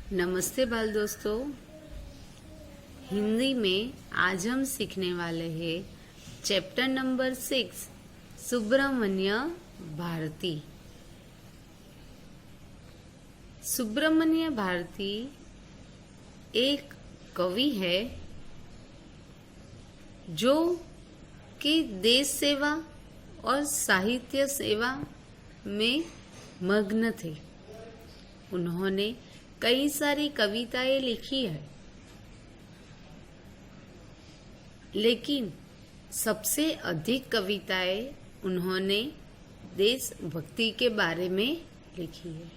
नमस्ते बाल दोस्तों। हिंदी में आज हम सीखने वाले हैं चैप्टर नंबर 6 सुब्रमण्य भारती। सुब्रमण्य भारती एक कवि है जो कि देश सेवा और साहित्य सेवा में मग्न थे। उन्होंने कई सारी कविताएं लिखी है, लेकिन सबसे अधिक कविताएं उन्होंने देशभक्ति के बारे में लिखी है।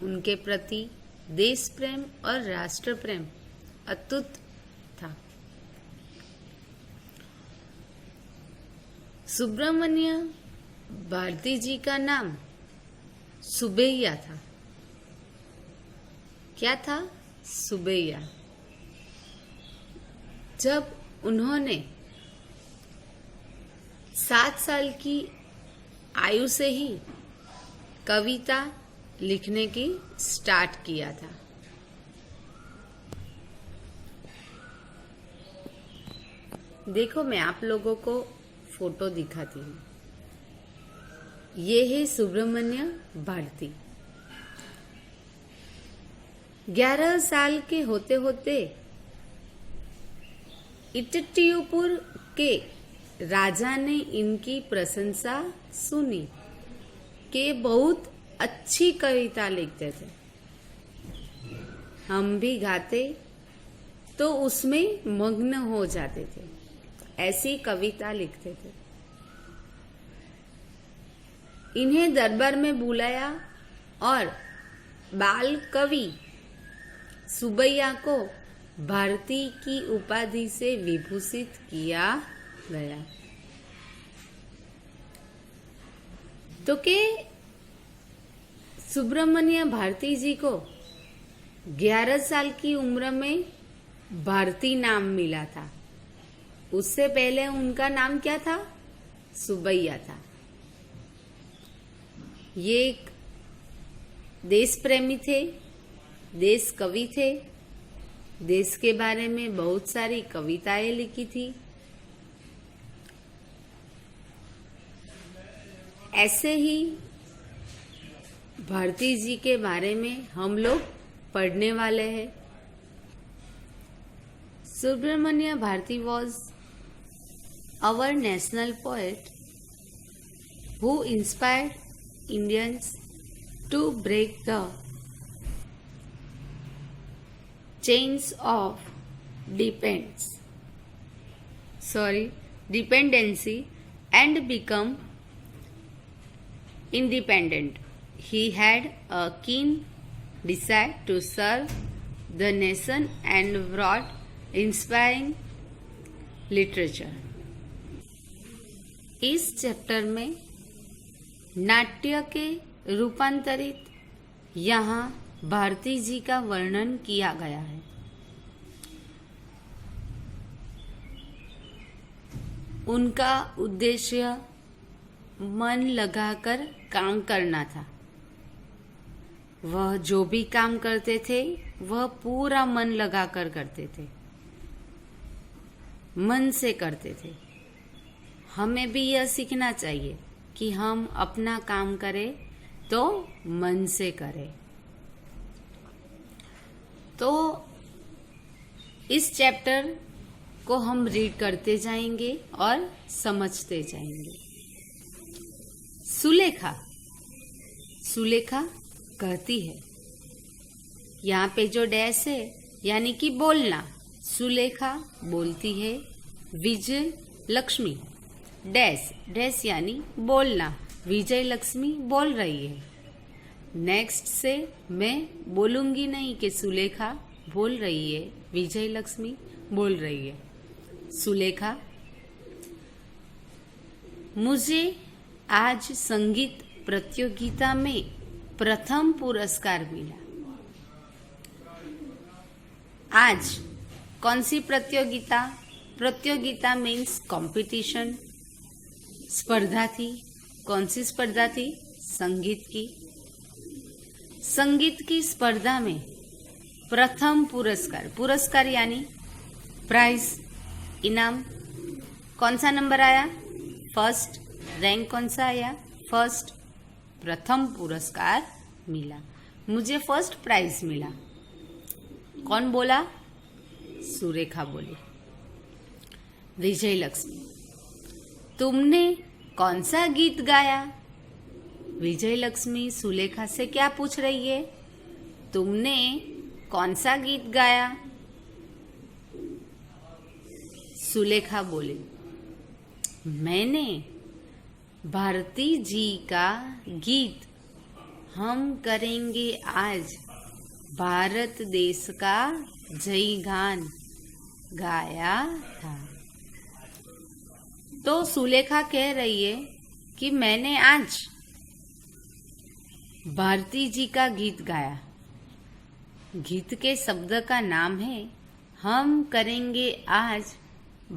उनके प्रति देश प्रेम और राष्ट्र प्रेम अटूट था। सुब्रमण्य भारती जी का नाम सुबैया था। क्या था? सुबैया। जब उन्होंने 7 साल की आयु से ही कविता लिखने की स्टार्ट किया था। देखो, मैं आप लोगों को फोटो दिखाती हूँ। ये है सुब्रमण्य भारती। 11 साल के होते होते इटट्टीपुर के राजा ने इनकी प्रशंसा सुनी कि बहुत अच्छी कविता लिखते थे। हम भी गाते तो उसमें मग्न हो जाते थे, ऐसी कविता लिखते थे। इन्हें दरबार में बुलाया और बाल कवि सुबैया को भारती की उपाधि से विभूषित किया गया। तो के सुब्रमण्य भारती जी को 11 साल की उम्र में भारती नाम मिला था। उससे पहले उनका नाम क्या था? सुबैया था। ये एक देश प्रेमी थे, देश कवि थे। देश के बारे में बहुत सारी कविताएं लिखी थी। ऐसे ही भारती जी के बारे में हम लोग पढ़ने वाले हैं। Subramania Bharati was our national poet who inspired Indians to break the chains of dependency and become independent. He had a keen desire to serve the nation and wrote inspiring literature. इस चैप्टर में नाट्य के रूपांतरित यहाँ भारती जी का वर्णन किया गया है। उनका उद्देश्य मन लगाकर काम करना था। वह जो भी काम करते थे वह पूरा मन लगाकर करते थे, मन से करते थे। हमें भी यह सीखना चाहिए कि हम अपना काम करें तो मन से करें। तो इस चैप्टर को हम रीड करते जाएंगे और समझते जाएंगे। सुलेखा कहती है, यहाँ पे जो डैश है यानी कि बोलना, सुलेखा बोलती है। विजय लक्ष्मी डैश यानी बोलना, विजय लक्ष्मी बोल रही है। नेक्स्ट से मैं बोलूंगी नहीं कि सुलेखा बोल रही है, विजय लक्ष्मी बोल रही है। सुलेखा, मुझे आज संगीत प्रतियोगिता में प्रथम पुरस्कार मिला। आज कौन सी प्रतियोगिता? प्रतियोगिता मीन्स कंपटीशन, स्पर्धा थी। कौन सी स्पर्धा थी? संगीत की। संगीत की स्पर्धा में प्रथम पुरस्कार, पुरस्कार यानी प्राइज, इनाम, कौन सा नंबर आया? फर्स्ट। रैंक कौन सा आया? फर्स्ट। प्रथम पुरस्कार मिला, मुझे फर्स्ट प्राइज मिला। कौन बोला? सुरेखा बोली। विजय लक्ष्मी, तुमने कौन सा गीत गाया? विजय लक्ष्मी सुलेखा से क्या पूछ रही है? तुमने कौन सा गीत गाया? सुलेखा बोली, मैंने भारती जी का गीत हम करेंगे आज भारत देश का जय गान गाया था। तो सुलेखा कह रही है कि मैंने आज भारती जी का गीत गाया। गीत के शब्द का नाम है हम करेंगे आज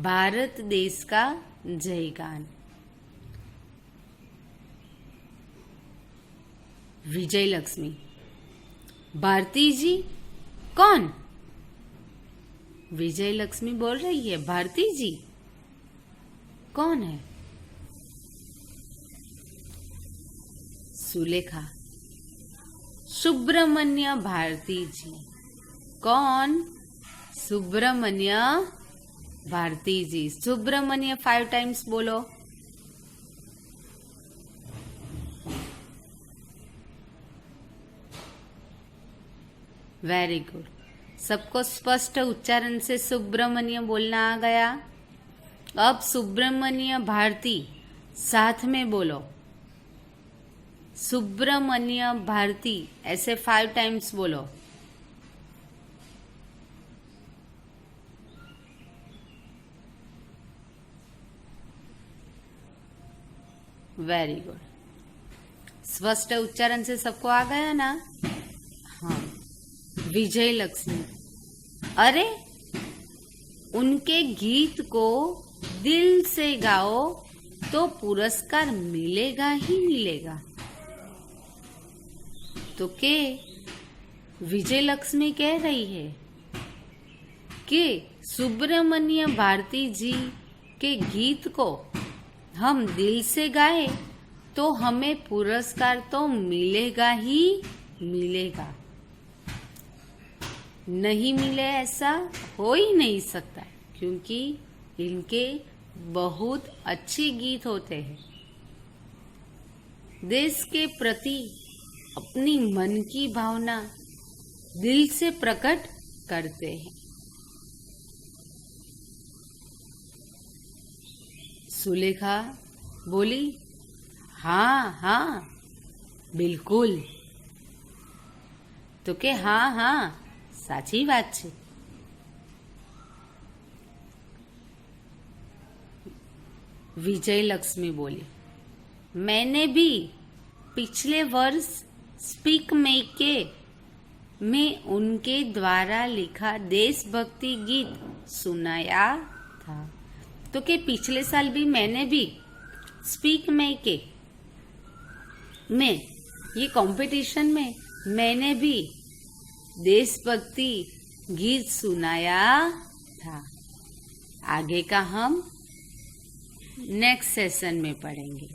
भारत देश का जय गान। विजय लक्ष्मी, भारती जी कौन? विजय लक्ष्मी बोल रही है भारती जी कौन है? सुलेखा, सुब्रमण्य भारती जी। कौन? सुब्रमण्य भारती जी। सुब्रमण्य 5 टाइम्स बोलो। वेरी गुड, सबको स्पष्ट उच्चारण से सुब्रमण्य बोलना आ गया। अब सुब्रमण्य भारती साथ में बोलो। सुब्रमण्य भारती ऐसे 5 टाइम्स बोलो। वेरी गुड, स्पष्ट उच्चारण से सबको आ गया ना? हाँ। विजय लक्ष्मी, अरे उनके गीत को दिल से गाओ तो पुरस्कार मिलेगा ही मिलेगा। तो के विजय लक्ष्मी कह रही है कि सुब्रमण्य भारती जी के गीत को हम दिल से गाए तो हमें पुरस्कार तो मिलेगा ही मिलेगा। नहीं मिले ऐसा हो ही नहीं सकता, क्योंकि इनके बहुत अच्छे गीत होते हैं। देश के प्रति अपनी मन की भावना दिल से प्रकट करते हैं। सुलेखा बोली, हाँ हाँ बिल्कुल। तो के हाँ हाँ साची बात छे। विजय लक्ष्मी बोली, मैंने भी पिछले वर्ष स्पीक मेके में उनके द्वारा लिखा देशभक्ति गीत सुनाया था। तो के पिछले साल भी मैंने भी स्पीक मेके में, ये कंपटीशन में मैंने भी देशभक्ति गीत सुनाया था। आगे का हम नेक्स्ट सेशन में पढ़ेंगे।